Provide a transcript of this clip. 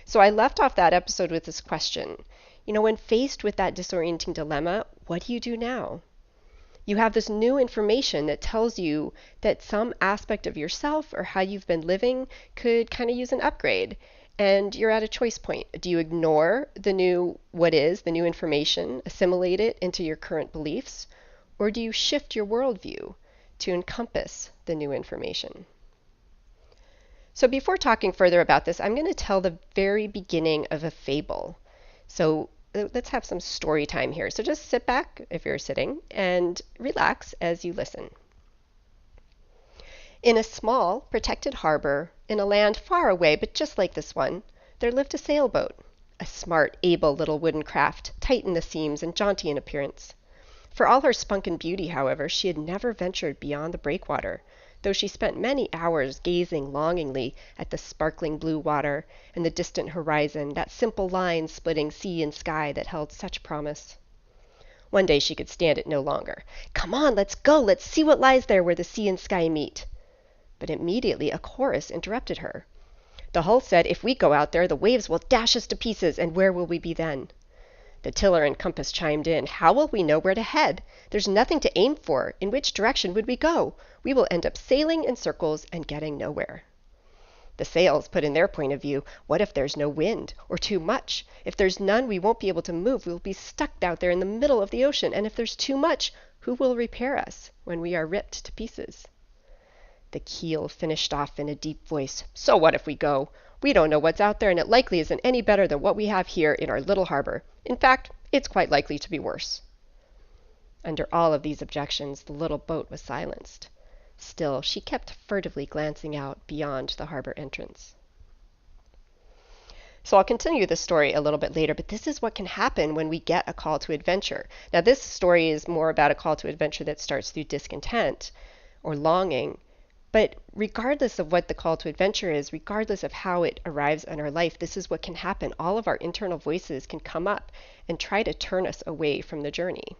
So I left off that episode with this question. When faced with that disorienting dilemma, what do you do now? You have this new information that tells you that some aspect of yourself or how you've been living could kind of use an upgrade. And you're at a choice point. Do you ignore the new information, assimilate it into your current beliefs, or do you shift your worldview to encompass the new information? So before talking further about this, I'm going to tell the very beginning of a fable. So let's have some story time here. So just sit back if you're sitting and relax as you listen. In a small, protected harbor, in a land far away, but just like this one, there lived a sailboat, a smart, able little wooden craft, tight in the seams and jaunty in appearance. For all her spunk and beauty, however, she had never ventured beyond the breakwater, though she spent many hours gazing longingly at the sparkling blue water and the distant horizon, that simple line splitting sea and sky that held such promise. One day she could stand it no longer. "Come on, let's go! Let's see what lies there where the sea and sky meet!" But immediately a chorus interrupted her. The hull said, "If we go out there, the waves will dash us to pieces, and where will we be then?" The tiller and compass chimed in. "How will we know where to head? There's nothing to aim for. In which direction would we go? We will end up sailing in circles and getting nowhere." The sails put in their point of view. "What if there's no wind, or too much? If there's none, we won't be able to move. We'll be stuck out there in the middle of the ocean. And if there's too much, who will repair us when we are ripped to pieces?" The keel finished off in a deep voice. "So what if we go? We don't know what's out there, and it likely isn't any better than what we have here in our little harbor. In fact, it's quite likely to be worse." Under all of these objections, the little boat was silenced. Still, she kept furtively glancing out beyond the harbor entrance. So I'll continue this story a little bit later, but this is what can happen when we get a call to adventure. Now, this story is more about a call to adventure that starts through discontent or longing. But regardless of what the call to adventure is, regardless of how it arrives in our life, this is what can happen. All of our internal voices can come up and try to turn us away from the journey.